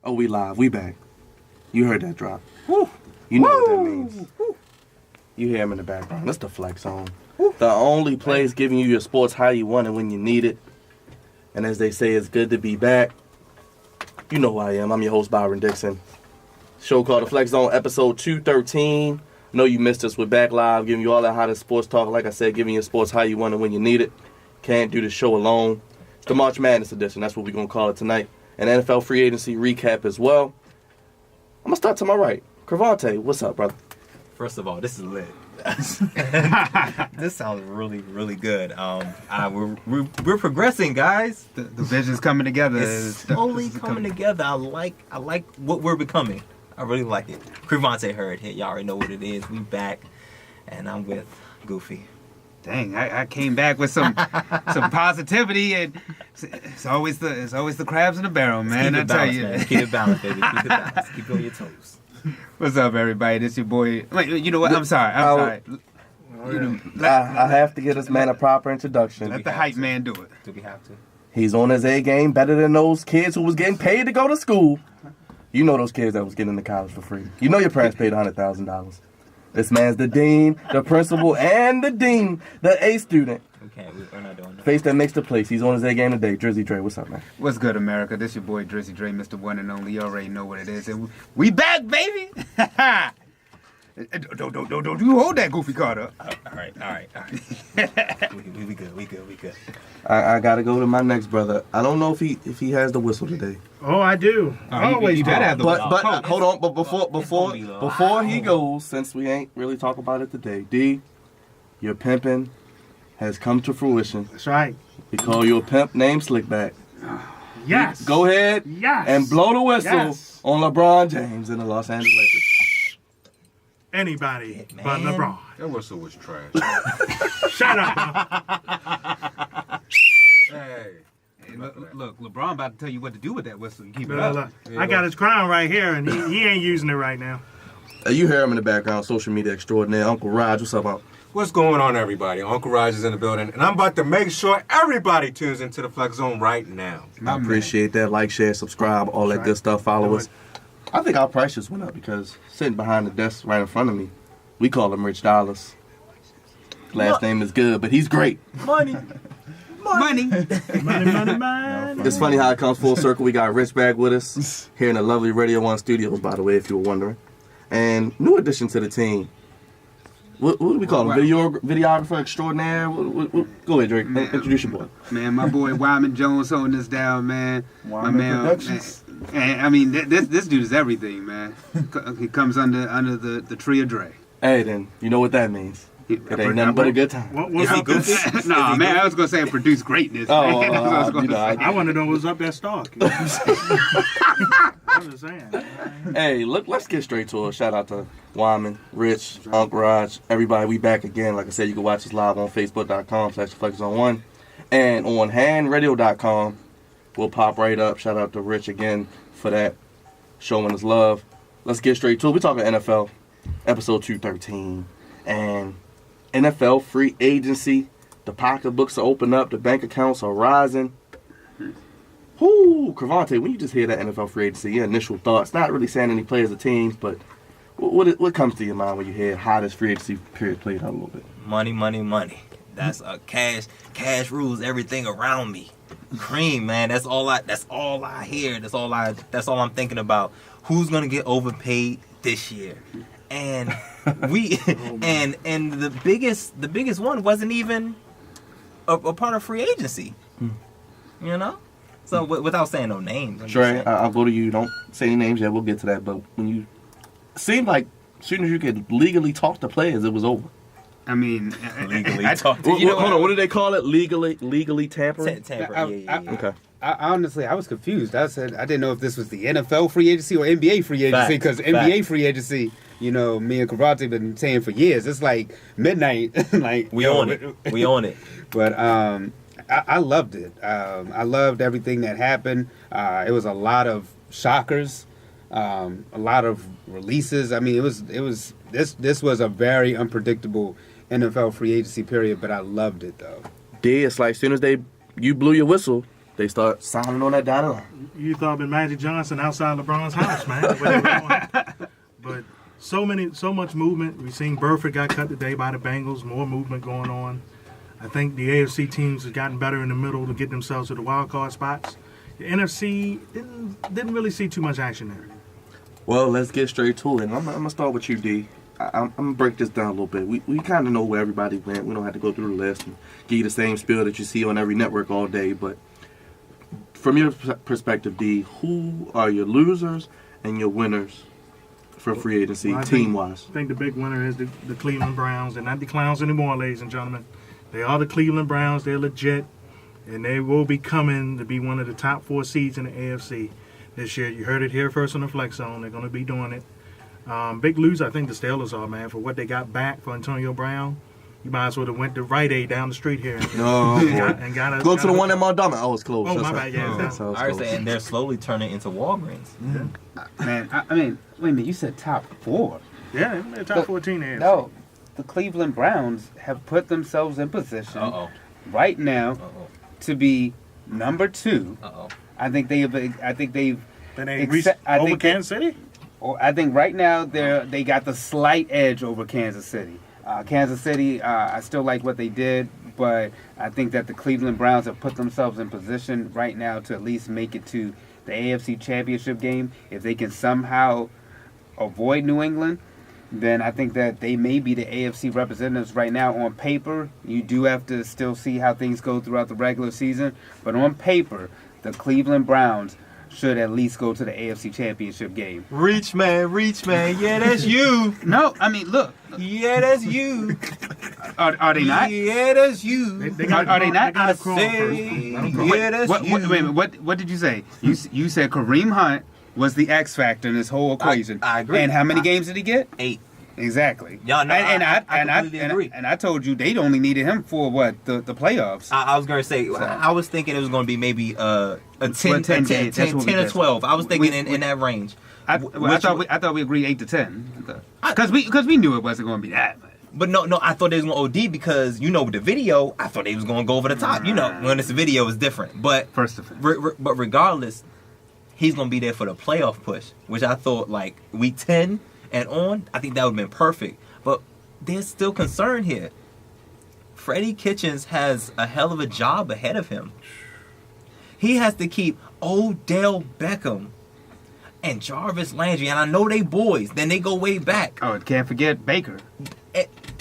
Oh, we live. We back. You heard that drop. Woo. You know what that means. Woo. You hear him in the background. That's the Flex Zone. Woo. The only place giving you your sports how you want it when you need it. And as they say, it's good to be back. You know who I am. I'm your host, Byron Dixon. Show called The Flex Zone, episode 213. Know you missed us. We're back live, giving you all that hottest sports talk. Like I said, giving your sports how you want it when you need it. Can't do the show alone. It's the March Madness edition. That's what we're going to call it tonight. An NFL free agency recap as well. I'm going to start to my right. Cravante, what's up, brother? First of all, this is lit. This sounds really, really good. We're progressing, guys. The vision's coming together. It's slowly coming together. I like what we're becoming. I really like it. Cravante Hurd hit. Y'all already know what it is. We back, and I'm with Goofy. Dang, I came back with some positivity, and it's always the crabs in the barrel, man. I tell you, man. Keep it balanced, baby. Keep it balanced. Keep it on your toes. What's up, everybody? This your boy. Wait, you know what? I'm sorry. I have to give this man a proper introduction. Let the hype man do it. Do we have to? He's on his A game better than those kids who was getting paid to go to school. You know those kids that was getting into college for free. You know your parents paid $100,000. This man's the dean, the principal, and the dean, the A student. Okay, we're not doing that. Face that makes the place. He's on his A game today. Drizzy Dre, what's up, man? What's good, America? This your boy Drizzy Dre, Mr. One and Only. You already know what it is, and we back, baby. Don't you hold that goofy card up. All right. We good. I gotta go to my next brother. I don't know if he has the whistle today. Oh, I do. I always you do. better have the whistle. But hold on. But before he goes, since we ain't really talk about it today, D, your pimping has come to fruition. That's right. We call you a pimp named Slickback. Yes. Go ahead. Yes. And blow the whistle Yes. on LeBron James and the Los Angeles Lakers. Anybody Man. but LeBron. That whistle was trash. Shut up. Hey. Look, LeBron about to tell you what to do with that whistle. You keep it Look, up. I got his crown right here, and he ain't using it right now. You hear him in the background, social media extraordinaire. Uncle Raj, what's up, Uncle? What's going on, everybody? Uncle Raj is in the building, and I'm about to make sure everybody tunes into the Flex Zone right now. I appreciate that. Like, share, subscribe, all that good stuff. Follow us. I think our price just went up because sitting behind the desk right in front of me, we call him Rich Dollars. Last name is good, but he's great. Money. Money. It's funny how it comes full circle. We got Rich back with us here in the lovely Radio 1 studios, by the way, if you were wondering. And new addition to the team. What do we call him? Videographer extraordinaire? Go ahead, Drake. Introduce your boy. Man, my boy Wyman Jones holding this down, man. Wyman my man, Productions. man, I mean, this dude is everything, man. He comes under the tree of Dre. Hey, then, you know what that means. It ain't nothing but a good time. What's up? Goofy? Nah, man, I was gonna say produce greatness. man. That's what I was gonna say. I want to know what's up that stock. I'm just saying. Hey, let's get straight to it. Shout out to Wyman, Rich, Uncle Raj, everybody. We back again. Like I said, you can watch us live on Facebook.com/FlexZone1 and on handradio.com. We'll pop right up. Shout out to Rich again for that, showing us love. Let's get straight to it. We're talking NFL, episode 213. And NFL free agency. The pocketbooks are open up. The bank accounts are rising. Whoo, Cravante, when you just hear that NFL free agency, your initial thoughts, not really saying any players or teams, but what comes to your mind when you hear how this free agency period played out a little bit? Money. That's cash. Cash rules everything around me. Cream, man. That's all I hear. That's all I'm thinking about. Who's gonna get overpaid this year? And and the biggest one wasn't even a part of free agency. You know? So without saying no names. Trey, I'll go to you. Don't say any names yet. We'll get to that. But when you seemed like as soon as you could legally talk to players, it was over. I mean, Legally talk to Hold on. What did they call it? Legally tampering? Tampering. Yeah. Okay. I honestly, I was confused. I didn't know if this was the NFL free agency or NBA free agency, because NBA free agency, you know, me and Karate been saying for years. It's like midnight. Like We own it. But I loved it. I loved everything that happened. It was a lot of shockers, a lot of releases. I mean, this was a very unpredictable NFL free agency period, but I loved it though. It's like as soon as you blew your whistle, they start signing on that dotted line. You thought been Magic Johnson outside LeBron's house, man. Where they going. But so much movement. We've seen Burford got cut today by the Bengals. More movement going on. I think the AFC teams have gotten better in the middle to get themselves to the wild card spots. The NFC didn't really see too much action there. Well, let's get straight to it. And I'm gonna start with you, D. I'm gonna break this down a little bit. We kind of know where everybody went. We don't have to go through the list and give you the same spiel that you see on every network all day. But from your perspective, D, who are your losers and your winners for free agency, Well, team-wise? I think the big winner is the Cleveland Browns. They're not the clowns anymore, ladies and gentlemen. They are the Cleveland Browns. They're legit. And they will be coming to be one of the top 4 seeds in the AFC this year. You heard it here first on the Flex Zone. They're going to be doing it. Big loser, I think the Steelers are, man, for what they got back for Antonio Brown. You might as well have went to Rite Aid down the street here. No, and got go to the one in Montgomery. I was close. Oh, That's my right. bad. Yeah, That's how I was I was close. saying they're slowly turning into Walgreens. Man, I mean, wait a minute. You said top 4. Yeah, they're top 14 AFC. No, the Cleveland Browns have put themselves in position right now to be number 2. I think they've. Then they reached over Kansas City? I think right now they got the slight edge over Kansas City. Kansas City, I still like what they did, but I think that the Cleveland Browns have put themselves in position right now to at least make it to the AFC Championship game. If they can somehow avoid New England, then I think that they may be the AFC representatives right now. On paper, you do have to still see how things go throughout the regular season, but on paper, the Cleveland Browns should at least go to the AFC Championship game. Reach man, yeah, that's you. No, I mean, look. Yeah, that's you. Are they not? Yeah, that's you. They Are they not? They got to crawl Say, first. Let 'em crawl. yeah, that's What, you. wait a minute, what did you say? You said Kareem Hunt was the X factor in this whole equation. I agree. And how many games did he get? 8. Exactly. Yeah, no, I completely agree. And I told you they only needed him for what the playoffs. I was gonna say I was thinking it was gonna be maybe a 10 10 games, that's what we or did. 12. I was thinking We- in that range. I Which- thought we agreed 8 to 10 because we knew it wasn't going to be that much. But no, I thought they was gonna OD because with the video, I thought they was gonna go over the top. When it's a video, it's different. But First offense. but regardless, he's gonna be there for the playoff push, which I thought like week 10 and on, I think that would have been perfect. But there's still concern here. Freddie Kitchens has a hell of a job ahead of him. He has to keep Odell Beckham and Jarvis Landry, and I know they boys. Then they go way back. Oh, can't forget Baker.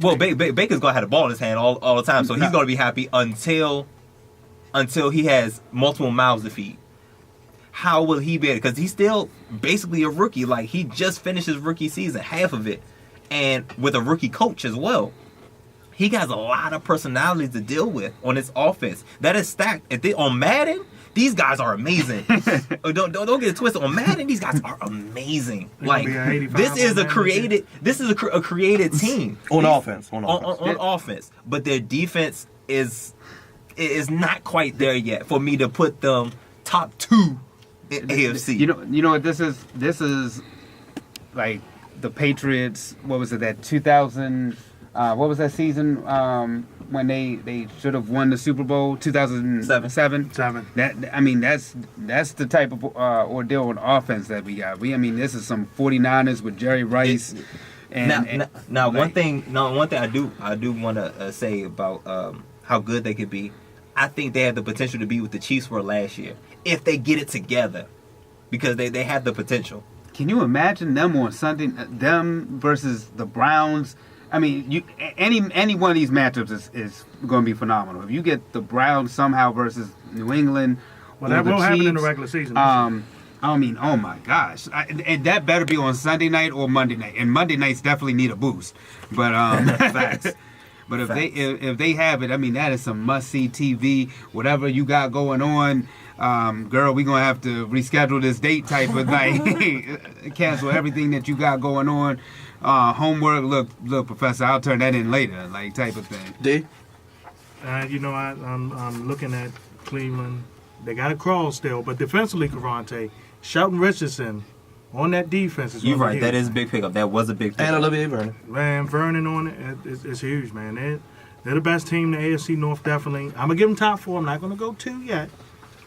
Well, Baker's gonna have the ball in his hand all the time, so he's gonna be happy until he has multiple mouths to feed. How will he be? Because he's still basically a rookie. Like he just finished his rookie season, half of it, and with a rookie coach as well. He has a lot of personalities to deal with on his offense. That is stacked. If they on Madden, these guys are amazing. don't get it twisted. On Madden, these guys are amazing. Like be an 85 this is on a Madden created. This is a created team On offense. on offense, but their defense is not quite there yet for me to put them top 2 in AFC. You know what this is? This is like the Patriots. What was it? That 2000. What was that season when they should have won the Super Bowl? 2007. 7. That's the type of ordeal on offense that we got. This is some 49ers with Jerry Rice. Now, one thing I do want to say about how good they could be. I think they have the potential to be what the Chiefs were last year if they get it together, because they have the potential. Can you imagine them on Sunday? Them versus the Browns. Any one of these matchups is going to be phenomenal. If you get the Browns somehow versus New England, Well, or that the will happen in the Chiefs, regular season. oh my gosh, and that better be on Sunday night or Monday night. And Monday nights definitely need a boost. But facts. But if they have it, that is some must see TV. Whatever you got going on, girl, we're gonna have to reschedule this date type of thing. Cancel everything that you got going on. Homework, look, Professor, I'll turn that in later, like type of thing. D? I'm looking at Cleveland. They got to crawl still, but defensively, Cavante, Shelton Richardson on that defense is You're gonna right. be That huge. is a big pickup. That was a big pickup. And Olivier Vernon. Man, Vernon on it, it's huge, man. They're the best team in the AFC North, definitely. I'm going to give them top 4. I'm not going to go 2 yet.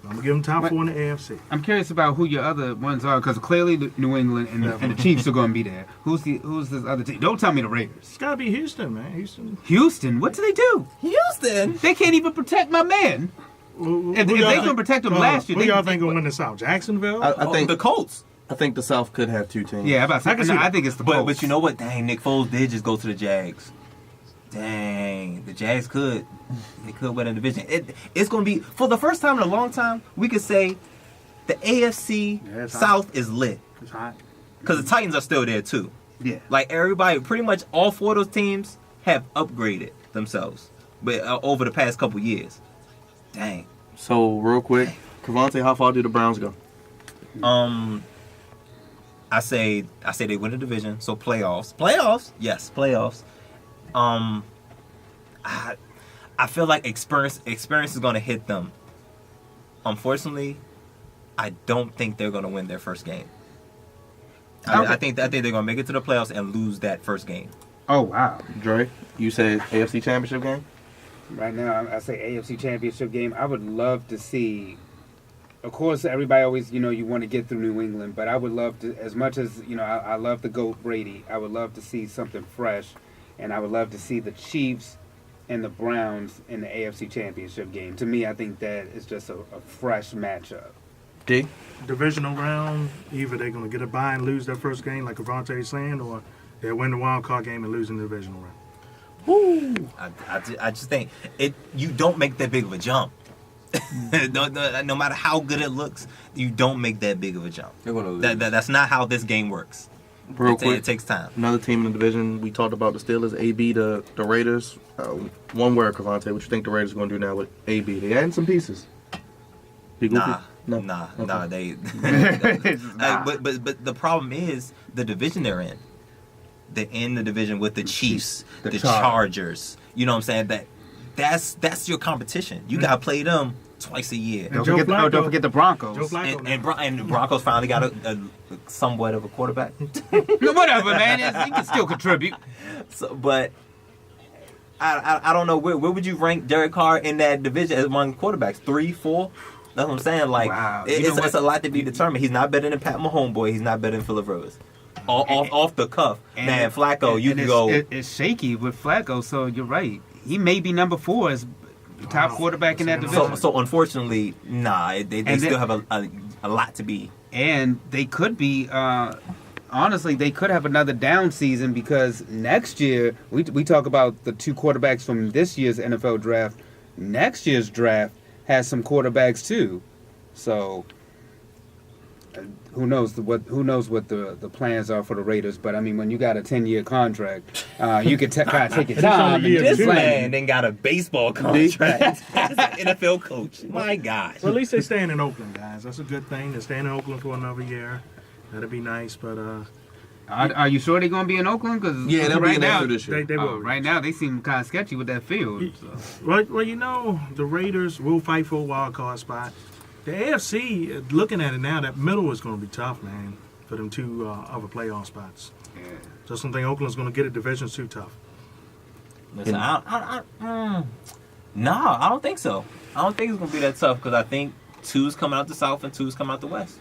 I'm gonna give them top What? 4 in the AFC. I'm curious about who your other ones are, because clearly the New England and the Chiefs are going to be there. Who's this other team? Don't tell me the Raiders. It's gotta be Houston, man. Houston. Houston, what do they do? Houston. They can't even protect my man. If they couldn't protect him last year, who they- y'all think will win the South? Jacksonville. I think the Colts. I think the South could have 2 teams. Yeah, about I can see I that. think it's the But Colts. you know what? Dang, Nick Foles did just go to the Jags. Dang, the Jags could win a division. It's going to be, for the first time in a long time, we could say the AFC Yeah, it's hot. South is lit. It's hot. Because the Titans are still there too. Yeah. Like everybody, pretty much all 4 of those teams have upgraded themselves, but over the past couple years. Dang. So real quick, Cavante, how far do the Browns go? I say they win the division, so playoffs, yes, playoffs. I feel like experience is going to hit them. Unfortunately, I don't think they're going to win their first game. I think they're going to make it to the playoffs and lose that first game. Oh, wow. Dre, you said AFC Championship game? Right now, I say AFC Championship game. I would love to see. Of course, everybody always, you want to get through New England, but I would love to, as much as, I love the GOAT Brady, I would love to see something fresh, and I would love to see the Chiefs and the Browns in the AFC Championship game. To me, I think that is just a fresh matchup. D? Divisional round, either they're gonna get a bye and lose their first game, like Cavante's saying, or they'll win the wild card game and lose in the divisional round. I just think you don't make that big of a jump. No matter how good it looks, you don't make that big of a jump. They're gonna lose. That's not how this game works. Real It quick, takes time. another team in the division. We talked about the Steelers, AB, the Raiders. One word, Cavante. What you think the Raiders are going to do now with AB? They adding some pieces. Be goofy? Nah. They. Nah. But the problem is the division they're in. They're in the division with the Chiefs, The the Chargers. Chargers. You know what I'm saying? That's your competition. You gotta play them twice a year. Don't Joe don't Flacco- forget the Broncos. Joe Flacco. And the Broncos finally got a somewhat of a quarterback. No, whatever, man. He can still contribute. So, but I don't know where would you rank Derek Carr in that division among quarterbacks? 3, 4? That's what I'm saying. Like Wow. You know it's what? a lot to be determined. He's not better than Pat Mahomes, boy. He's not better than Phillip Rivers. Off the cuff, man. Flacco, you can go. It's shaky with Flacco, so you're right. He may be number 4 as the top quarterback in that division. So unfortunately, they And still then- have a lot to be. And they could be, honestly, they could have another down season because next year, we talk about the 2 quarterbacks from this year's NFL draft. Next year's draft has some quarterbacks too. So who knows what the plans are for the Raiders? But I mean, when you got a 10-year contract, you can kind of take your It's only time and year just This two. man then got a baseball contract as an NFL coach. My gosh. Well, at least they're staying in Oakland, guys. That's a good thing. They're staying in Oakland for another year. That'd be nice, but Are you sure they're gonna be in Oakland? Because Yeah, they'll be right in now, there this year. they will. right now they seem kind of sketchy with that field. So. Well, the Raiders will fight for a wild card spot. The AFC, looking at it now, that middle is going to be tough, man, for them 2 other playoff spots. Yeah. Just don't think Oakland's going to get it. Division's too tough. Listen, no, I don't think so. I don't think it's gonna be that tough because I think 2's coming out the South and 2's coming out the West.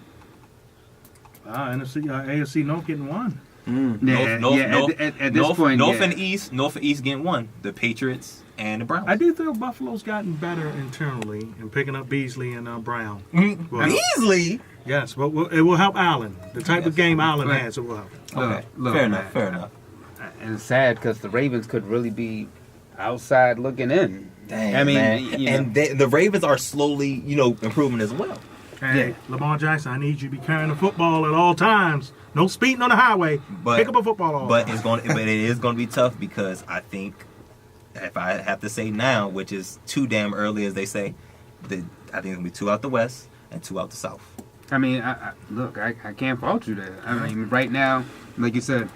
AFC North getting 1. At this point, North yeah. and East getting 1. The Patriots and the Browns. I do feel Buffalo's gotten better internally in picking up Beasley and Brown. Well, Beasley. yes, but it will help Allen. The type of game Allen Right. has, it will help. Okay, Look, fair man. enough. Fair enough. And it's sad because the Ravens could really be outside looking in. Dang, I mean, man. you know. And the Ravens are slowly, improving as well. Hey, Lamar Jackson, I need you to be carrying the football at all times. No speeding on the highway. But Pick up a football all But the it's time. but it is going to be tough because I think if I have to say now, which is too damn early as they say, I think it's going to be 2 out the West and 2 out the South. I mean, look, I can't fault you there. I mean, right now, like you said,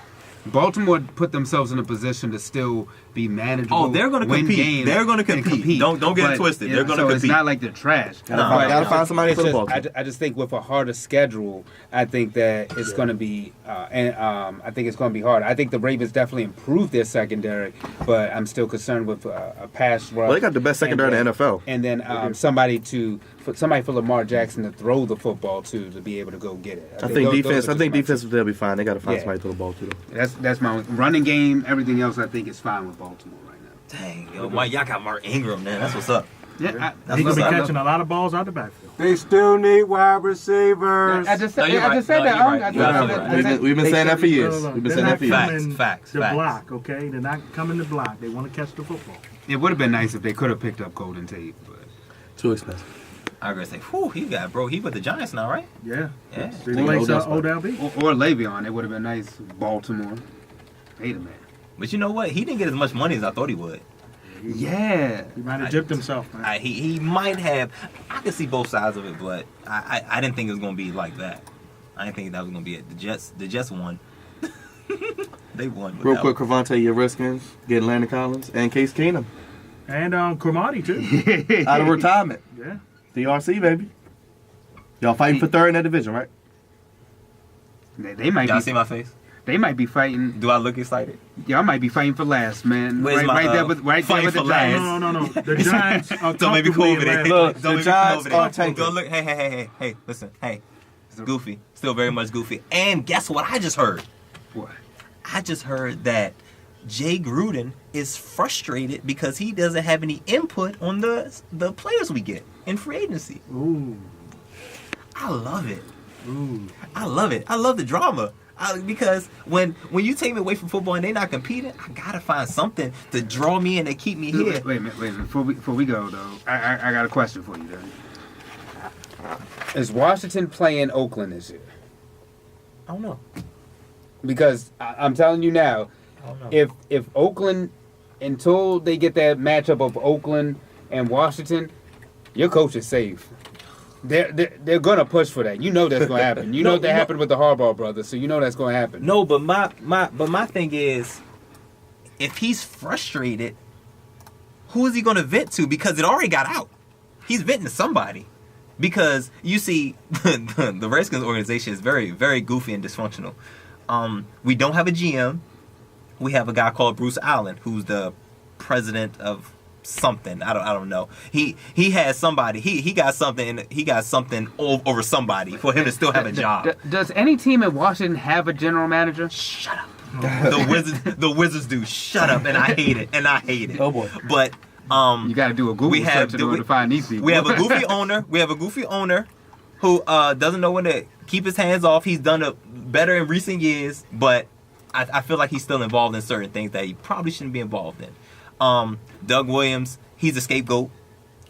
Baltimore put themselves in a position to still be manageable. Oh, they're gonna win compete. games, They're gonna and compete. Don't get it But, twisted. you They're know, gonna so compete. It's not like they're trash. Gotta find somebody It's for the just- ball. I just think with a harder schedule, I think that it's going to be, I think it's going to be hard. I think the Ravens definitely improved their secondary, but I'm still concerned with a pass rush. Well, they got the best secondary in the NFL. And then somebody for Lamar Jackson to throw the football to be able to go get it. I think those defense. are I think just my defense they'll be fine. They got to find Yeah. somebody to throw the ball to. Though. That's my running game. Everything else I think is fine with Baltimore right now. Dang, yo, Mike, y'all got Mark Ingram, man. That's what's up. Yeah, He That's gonna what's be up. catching a lot of balls out the backfield. They still need wide receivers. I just No, said you're right. that. No, you're right. I You're absolutely right. We've been saying that for years. No, no, no. We've been They're saying that not for years. coming Facts, to facts. block, okay? They're not coming to block. They want to catch the football. It would have been nice if they could have picked up Golden Tate, but Too expensive. I was gonna say, whew, he with the Giants now, right? Yeah. Yeah. They replace Odell spot. Odell B. or Le'Veon, it would have been nice. Baltimore, hate him, man. But you know what? He didn't get as much money as I thought he would. Yeah, He might have gypped himself, man. He might have. I could see both sides of it, but I didn't think it was gonna be like that. I didn't think that was gonna be it. The Jets won. They won. Real without- quick, Cravante, your Redskins getting Landon Collins and Case Keenum And Cromartie, too. out of retirement. Yeah. DRC, baby. Y'all fighting for third in that division, right? they might Y'all be. see my face? They might be fighting. Do I look excited? Y'all might be fighting for last, man. Where's right, my, right there with fighting the for last? Giants. No. The Giants are Don't make me come comfortably over in there. last Look, place. Don't the make me come Giants over there. are tanking. Go look. Hey, listen. Hey, it's goofy. Still very much goofy. And guess what I just heard? What? I just heard that Jay Gruden is frustrated because he doesn't have any input on the players we get in free agency. Ooh. I love it. Ooh. I love it. I love the drama. Because when you take me away from football and they're not competing, I gotta find something to draw me in and keep me here. Wait a minute. Before we go though, I got a question for you. Then, is Washington playing Oakland this year? I don't know. Because I'm telling you now, I don't know. if Oakland, until they get that matchup of Oakland and Washington, your coach is safe. They're gonna push for that. You know that's gonna happen. You know that happened with the Harbaugh brothers, so you know that's gonna happen. No, but my thing is, if he's frustrated, who is he going to vent to? Because it already got out. He's venting to somebody. Because you see, the Redskins organization is very, very goofy and dysfunctional. We don't have a GM. We have a guy called Bruce Allen, who's the president of something. I don't know. He has somebody. He got something. He got something over somebody for him to still have a job. Does any team in Washington have a general manager? Shut up. The Wizards do. Shut up, and I hate it. Oh, boy. But You got to do a Google we have search in order to find these people. we have a goofy owner who doesn't know when to keep his hands off. He's done it better in recent years, but I feel like he's still involved in certain things that he probably shouldn't be involved in. Doug Williams, he's a scapegoat.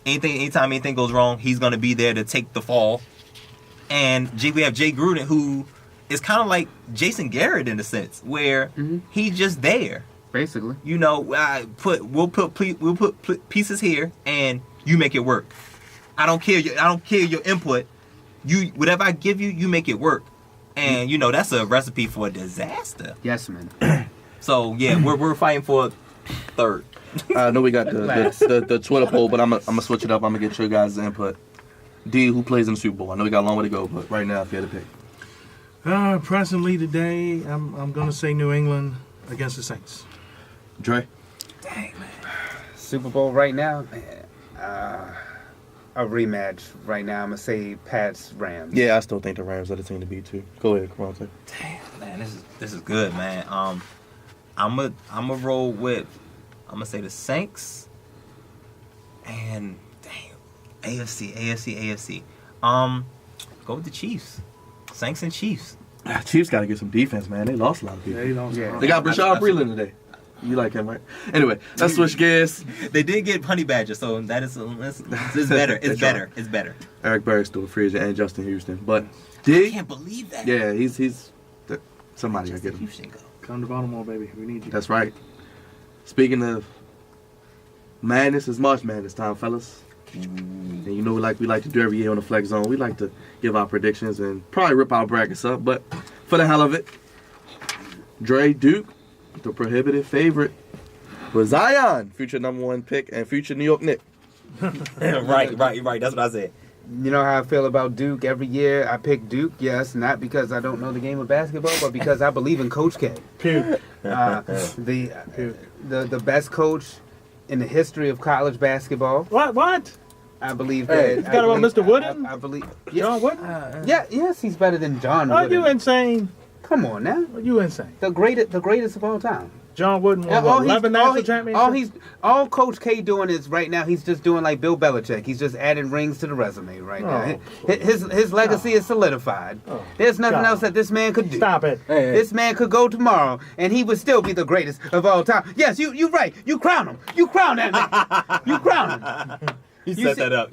Anytime anything goes wrong, he's gonna be there to take the fall. And we have Jay Gruden, who is kind of like Jason Garrett in a sense, where he's just there. Basically. You know, we'll put pieces here, and you make it work. I don't care your input. Whatever I give you, you make it work. And you know that's a recipe for a disaster. Yes, man. So yeah, we're fighting for third. I know we got the Twitter poll, but I'm gonna switch it up. I'm gonna get your guys' input. D, who plays in the Super Bowl? I know we got a long way to go, but right now, if you had to pick. Presently today, I'm gonna say New England against the Saints. Dre? Dang man. Super Bowl right now, man. A rematch right now. I'm gonna say Pats Rams. Yeah, I still think the Rams are the team to beat, too. Go ahead, Cravante. Damn man, this is good, man. I'm a roll with. I'm gonna say the Saints. And damn, AFC. Go with the Chiefs. Saints and Chiefs. Chiefs got to get some defense, man. They lost a lot of people. They don't. Yeah. They got Rashad Breeland today. You like him, right? Anyway, let's switch gears. They did get Honey Badger, so that is it's better. It's better. It's better. Eric Berry's still a free agent and Justin Houston. But I D, can't believe that. yeah, he's somebody got to get him. Houston go. Come to Baltimore, baby. We need you. That's right. Speaking of madness, it's March Madness time, fellas. And you know, we like to do every year on the Flex Zone. We like to give our predictions and probably rip our brackets up, but for the hell of it, Dre Duke, the prohibitive favorite, with Zion, future number 1 pick and future New York Knick. right. That's what I said. You know how I feel about Duke. Every year I pick Duke, yes, not because I don't know the game of basketball, but because I believe in Coach K. Period. The best coach in the history of college basketball. What? I believe Hey, that. you forgot about Mr. Wooden? I believe. John Wooden? Yes, he's better than John Are Wooden. you insane? Come on now, Are you insane? the greatest of all time. John Wooden won what, 11 national championships? All Coach K doing is right now. He's just doing like Bill Belichick. He's just adding rings to the resume right now. His legacy is solidified. There's nothing else that this man could do. Stop it. This man could go tomorrow and he would still be the greatest of all time. Yes, you're right. You crown him. You crown that man. You crown him. He You set see- that up.